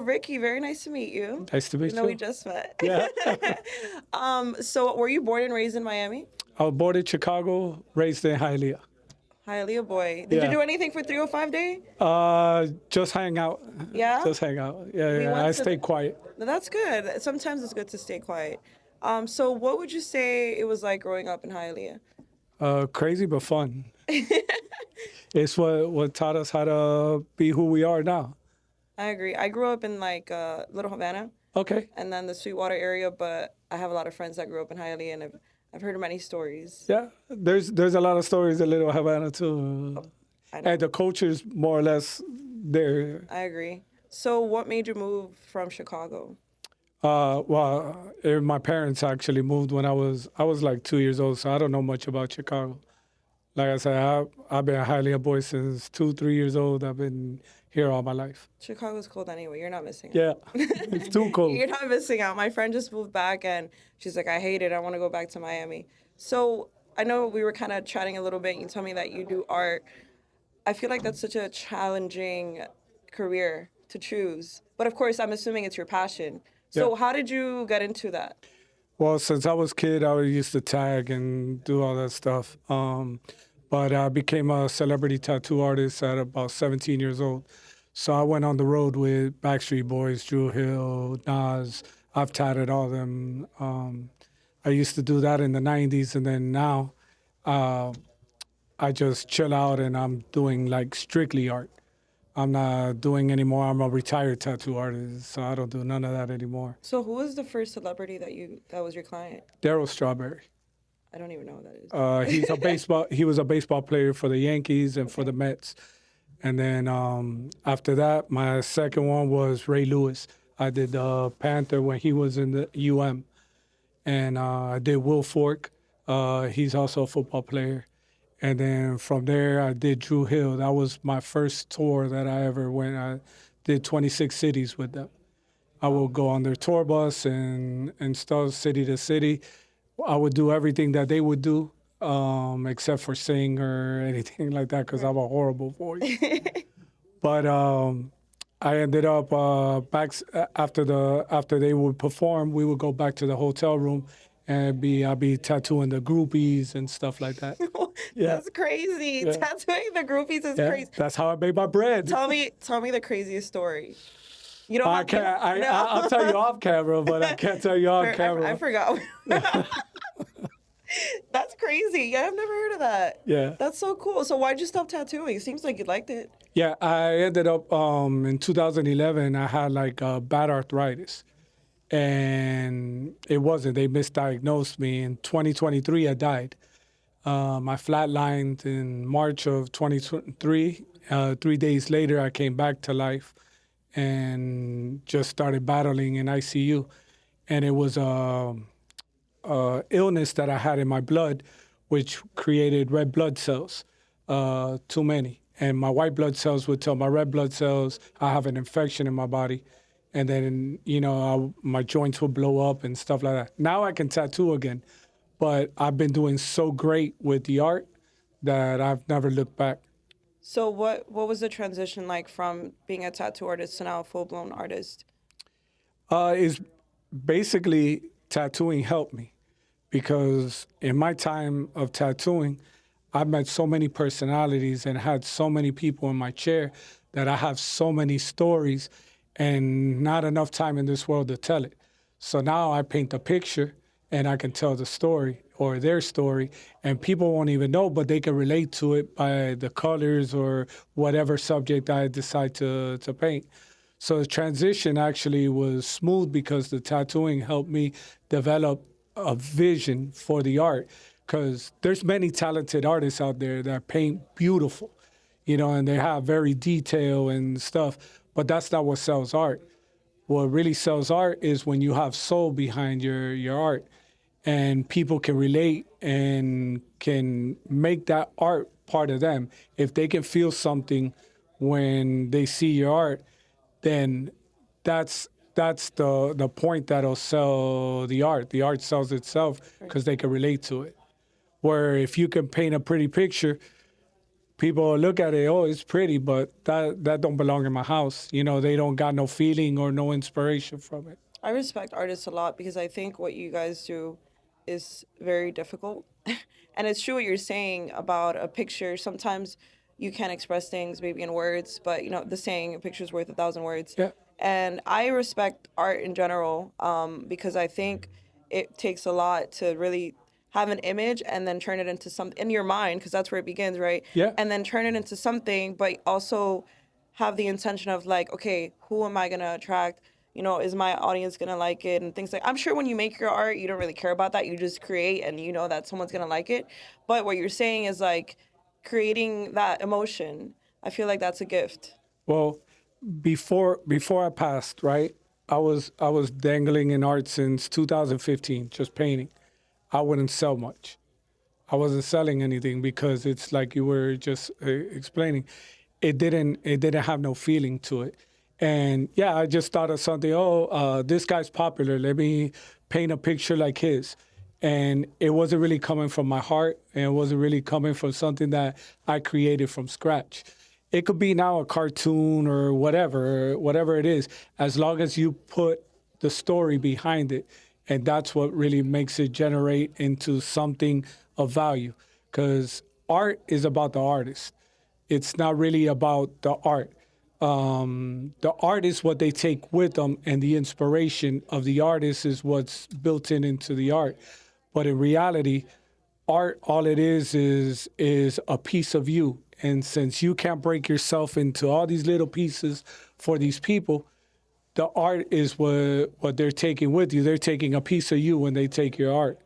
Ricky, very nice to meet you. Nice to meet Even though we you. just met. Yeah. So were you born and raised in Miami? I was born in Chicago, raised in Hialeah. Hialeah boy. Did you Yeah. do anything for 305 Day? Just hang out. Yeah? Just hang out. Yeah, We yeah. went I to stay quiet. No, that's good. Sometimes it's good to stay quiet. So what would you say it was like growing up in Hialeah? Crazy but fun. It's what taught us how to be who we are now. I agree. I grew up in like Little Havana Okay. and then the Sweetwater area, but I have a lot of friends that grew up in Hialeah and I've heard many stories. Yeah. There's a lot of stories in Little Havana too. I know. And the culture's more or less there. I agree. So what made you move from Chicago? My parents actually moved when I was like 2 years old, so I don't know much about Chicago. Like I said, I've been a Hialeah boy since 2, 3 years old. I've been here all my life. Chicago's cold anyway. You're not missing out. Yeah, it's too cold. You're not missing out. My friend just moved back and she's like, I hate it. I want to go back to Miami. So I know we were kind of chatting a little bit. You told me that you do art. I feel like that's such a challenging career to choose. But of course, I'm assuming it's your passion. So Yeah. how did you get into that? Well, since I was a kid, I used to tag and do all that stuff. But I became a celebrity tattoo artist at about 17 years old. So I went on the road with Backstreet Boys, Drew Hill, Nas. I've tatted all of them. I used to do that in the 90s, and then now I just chill out and I'm doing like strictly art. I'm not doing anymore. I'm a retired tattoo artist, so I don't do none of that anymore. So who was the first celebrity that was your client? Darryl Strawberry. I don't even know who that is. He's a baseball. He was a baseball player for the Yankees and for the Mets. And then after that, my second one was Ray Lewis. I did the Panther when he was in the and I did Will Fork. He's also a football player. And then from there, I did Drew Hill. That was my first tour that I ever went. I did 26 cities with them. I would go on their tour bus and stuff, city to city. I would do everything that they would do, except for sing or anything like that, because I have a horrible voice. But I ended up after they would perform, we would go back to the hotel room and I'd be tattooing the groupies and stuff like that. Yeah. That's crazy. Yeah. Tattooing the groupies is Yeah, crazy. that's how I made my bread. Tell me the craziest story. You don't I have to- can't. No. I'll tell you off camera, but I can't tell you on camera. I forgot. That's crazy. Yeah, I've never heard of that. Yeah. That's so cool. So why'd you stop tattooing? It seems like you liked it. Yeah, I ended up in 2011. I had like bad arthritis, and it wasn't. They misdiagnosed me. In 2023, I died. I flatlined in March of 2023. 3 days later, I came back to life and just started battling in ICU. And it was a illness that I had in my blood, which created red blood cells, too many. And my white blood cells would tell my red blood cells I have an infection in my body. And then, my joints would blow up and stuff like that. Now I can tattoo again. But I've been doing so great with the art that I've never looked back. So what was the transition like from being a tattoo artist to now a full-blown artist? Is basically tattooing helped me because in my time of tattooing, I've met so many personalities and had so many people in my chair that I have so many stories and not enough time in this world to tell it. So now I paint a picture and I can tell the story or their story, and people won't even know, but they can relate to it by the colors or whatever subject I decide to paint. So the transition actually was smooth because the tattooing helped me develop a vision for the art, because there's many talented artists out there that paint beautiful, and they have very detail and stuff, but that's not what sells art. What really sells art is when you have soul behind your art and people can relate and can make that art part of them. If they can feel something when they see your art, then that's the point that'll sell the art. The art sells itself because they can relate to it. Where if you can paint a pretty picture, people look at it, oh, it's pretty, but that don't belong in my house. You know, they don't got no feeling or no inspiration from it. I respect artists a lot because I think what you guys do is very difficult. And it's true what you're saying about a picture. Sometimes you can't express things maybe in words, but you know, the saying, a picture's worth 1,000 words. Yeah. And I respect art in general because I think it takes a lot to really have an image and then turn it into something in your mind, because that's where it begins, right? Yeah. And then turn it into something, but also have the intention of like, okay, who am I gonna attract? You know, is my audience gonna like it and things like. I'm sure when you make your art, you don't really care about that. You just create, and you know that someone's gonna like it. But what you're saying is like creating that emotion. I feel like that's a gift. Well, before I passed, right? I was dangling in art since 2015, just painting. I wouldn't sell much. I wasn't selling anything because it's like you were just explaining. It didn't have no feeling to it. And yeah, I just thought of something. Oh, this guy's popular. Let me paint a picture like his. And it wasn't really coming from my heart, and it wasn't really coming from something that I created from scratch. It could be now a cartoon or whatever it is, as long as you put the story behind it. And that's what really makes it generate into something of value. Because art is about the artist. It's not really about the art. The art is what they take with them, and the inspiration of the artist is what's built into the art. But in reality, art, all it is a piece of you. And since you can't break yourself into all these little pieces for these people, the art is what they're taking with you. They're taking a piece of you when they take your art.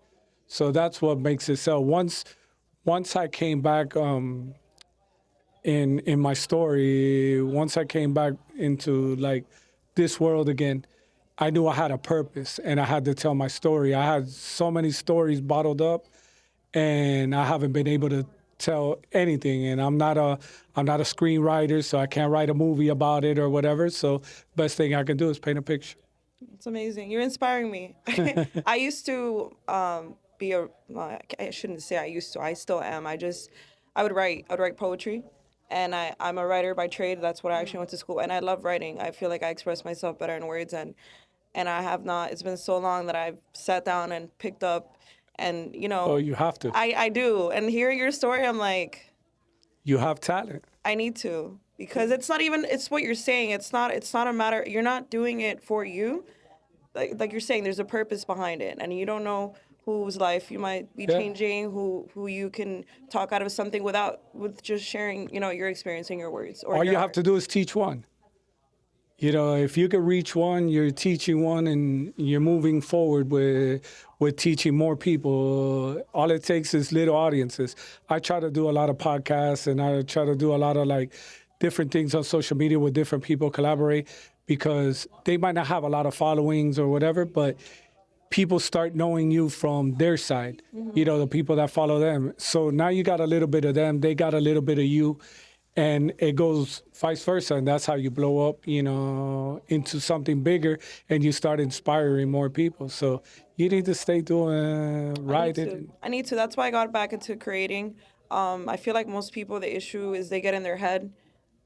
So that's what makes it sell. Once I came back in my story, once I came back into like this world again, I knew I had a purpose and I had to tell my story. I had so many stories bottled up, and I haven't been able to tell anything. And I'm not a screenwriter, so I can't write a movie about it or whatever. So best thing I can do is paint a picture. It's amazing. You're inspiring me. I used to be a. Well, I shouldn't say I used to. I still am. I would write. I would write poetry, and I'm a writer by trade. That's what I actually went to school, and I love writing. I feel like I express myself better in words, and I have not. It's been so long that I've sat down and picked up, and you Oh, know, you have to. I do. And hearing your story, I'm like, You have talent. I need to, because it's not even, it's what you're saying. It's not a matter, you're not doing it for you. Like you're saying, there's a purpose behind it, and you don't know whose life you might be Yeah. changing, who you can talk out of something with just sharing, you know, your experience in your words or All your you have art. to do is teach one. You know, if you can reach one, you're teaching one, and you're moving forward with teaching more people. All it takes is little audiences. I try to do a lot of podcasts, and I try to do a lot of like different things on social media with different people, collaborate, because they might not have a lot of followings or whatever, but people start knowing you from their side, you know, the people that follow them. So now you got a little bit of them, they got a little bit of you, and it goes vice versa. And that's how you blow up, you know, into something bigger, and you start inspiring more people. So you need to stay doing writing. I need to. That's why I got back into creating. I feel like most people, the issue is they get in their head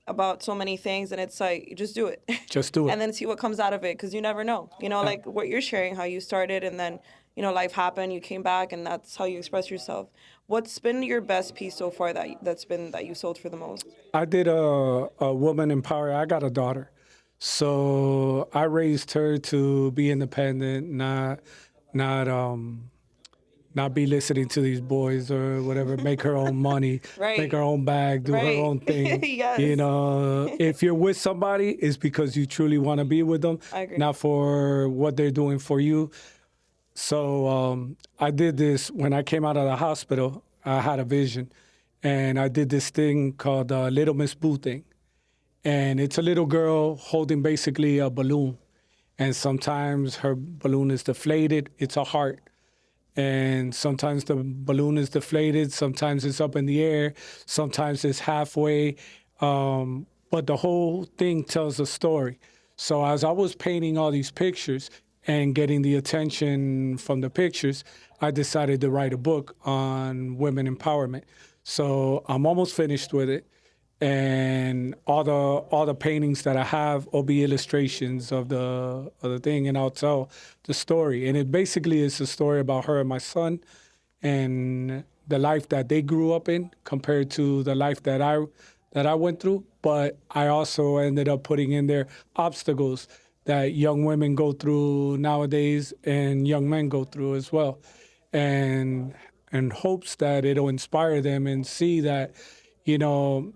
about so many things, and it's like, just do it. Just do it. And then see what comes out of it, because you never know. You know, like what you're sharing, how you started, and then, you know, life happened, you came back, and that's how you express yourself. What's been your best piece so far that you sold for the most? I did a woman empower. I got a daughter, so I raised her to be independent, not not be listening to these boys or whatever. Make her own money, Right. make her own bag, do her Right. own thing. Yes. You know, if you're with somebody, it's because you truly want to be with them, I agree. not for what they're doing for you. So I did this when I came out of the hospital. I had a vision, and I did this thing called Little Miss Boo thing. And it's a little girl holding basically a balloon. And sometimes her balloon is deflated. It's a heart. And sometimes the balloon is deflated. Sometimes it's up in the air. Sometimes it's halfway. But the whole thing tells a story. So as I was painting all these pictures and getting the attention from the pictures, I decided to write a book on women empowerment. So I'm almost finished with it, and all the paintings that I have will be illustrations of the thing, and I'll tell the story. And it basically is a story about her and my son, and the life that they grew up in compared to the life that I went through. But I also ended up putting in there obstacles that young women go through nowadays and young men go through as well, and hopes that it'll inspire them and see that, you know,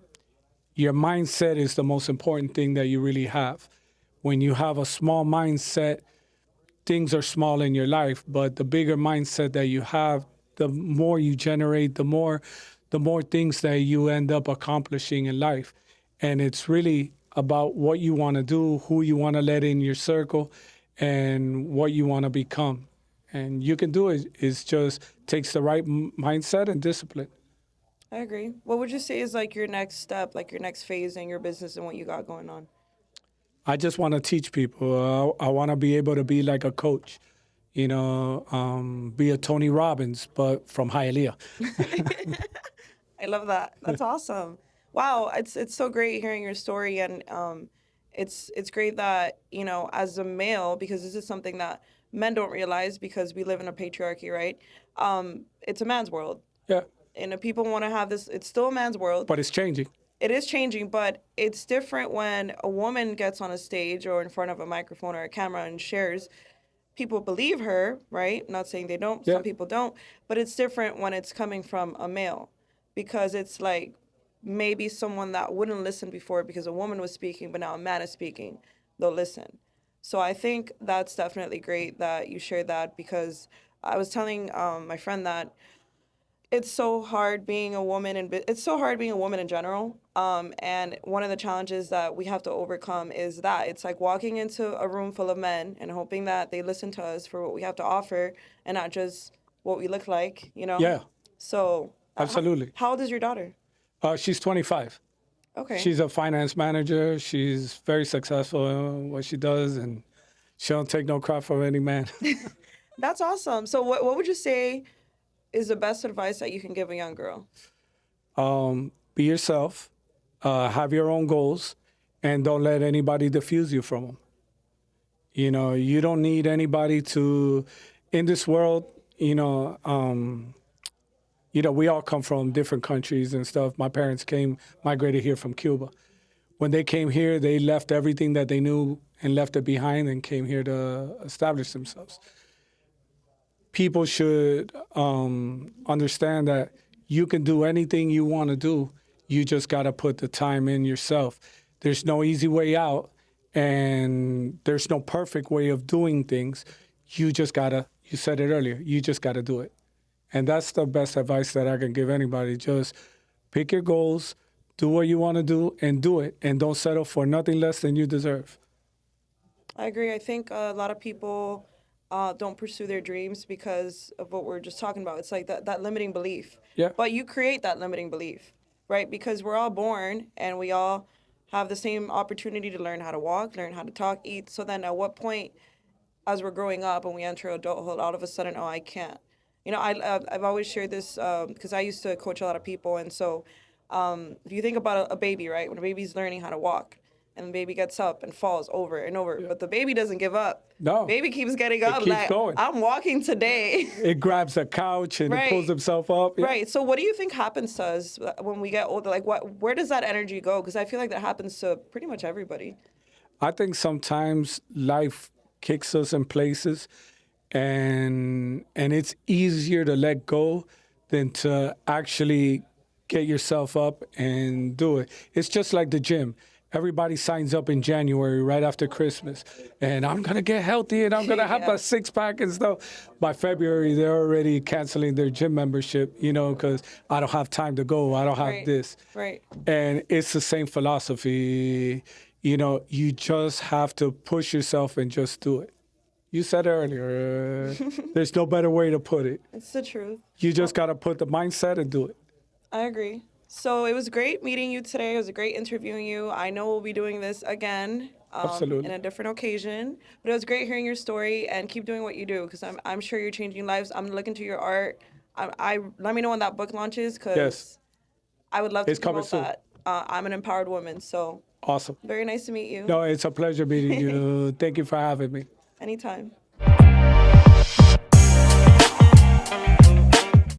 your mindset is the most important thing that you really have. When you have a small mindset, things are small in your life, but the bigger mindset that you have, the more you generate, the more things that you end up accomplishing in life. And it's really about what you want to do, who you want to let in your circle, and what you want to become. And you can do it. It's just takes the right mindset and discipline. I agree. What would you say is like your next step, like your next phase in your business and what you got going on? I just want to teach people. I want to be able to be like a coach, be a Tony Robbins, but from Hialeah. I love that. That's awesome. Wow, it's so great hearing your story, and it's great that as a male, because this is something that men don't realize because we live in a patriarchy, right? It's a man's world, Yeah, and if people want to have this, it's still a man's world. but it's changing. It is changing, but it's different when a woman gets on a stage or in front of a microphone or a camera and shares. People believe her, right? Not saying they don't, Yeah, some people don't, but it's different when it's coming from a male because it's like maybe someone that wouldn't listen before because a woman was speaking, but now a man is speaking, they'll listen. So I think that's definitely great that you shared that because I was telling my friend that it's so hard being a woman and it's so hard being a woman in general. And one of the challenges that we have to overcome is that it's like walking into a room full of men and hoping that they listen to us for what we have to offer and not just what we look like. yeah, So, absolutely. how old is your daughter? She's 25. Okay. She's a finance manager. She's very successful in what she does, and she don't take no crap from any man. That's awesome. So, what would you say is the best advice that you can give a young girl? Be yourself, have your own goals, and don't let anybody diffuse you from them. You don't need anybody to, in this world, we all come from different countries and stuff. My parents migrated here from Cuba. When they came here, they left everything that they knew and left it behind and came here to establish themselves. People should understand that you can do anything you want to do. You just got to put the time in yourself. There's no easy way out, and there's no perfect way of doing things. You just got to, you said it earlier, you just got to do it. And that's the best advice that I can give anybody. Just pick your goals, do what you want to do, and do it. And don't settle for nothing less than you deserve. I agree. I think a lot of people don't pursue their dreams because of what we're just talking about. It's like that limiting belief. Yeah. But you create that limiting belief, right? Because we're all born and we all have the same opportunity to learn how to walk, learn how to talk, eat. So then at what point, as we're growing up and we enter adulthood, all of a sudden, oh, I can't. I've always shared this because I used to coach a lot of people. And so if you think about a baby, right? When a baby's learning how to walk, and the baby gets up and falls over and over. But the baby doesn't give up. No. Baby keeps getting up. keeps like, going. I'm walking today. It grabs a couch and Right. it pulls himself up. Yeah. Right. So what do you think happens to us when we get older? Like, where does that energy go? Because I feel like that happens to pretty much everybody. I think sometimes life kicks us in places, and it's easier to let go than to actually get yourself up and do it. It's just like the gym. Everybody signs up in January right after Christmas, and I'm gonna get healthy and I'm gonna have Yeah. a six pack and stuff. By February, they're already canceling their gym membership, because I don't have time to go. I don't have Right. this. Right. And it's the same philosophy. You just have to push yourself and just do it. You said earlier, there's no better way to put it. It's the truth. You just got to put the mindset and do it. I agree. So it was great meeting you today. It was great interviewing you. I know we'll be doing this again Absolutely. in a different occasion. But it was great hearing your story and keep doing what you do because I'm sure you're changing lives. I'm looking to your art. I let me know when that book launches because Yes. I would love to It's coming promote soon. that. I'm an empowered woman, so Awesome. very nice to meet you. No, it's a pleasure meeting you. Thank you for having me. Anytime.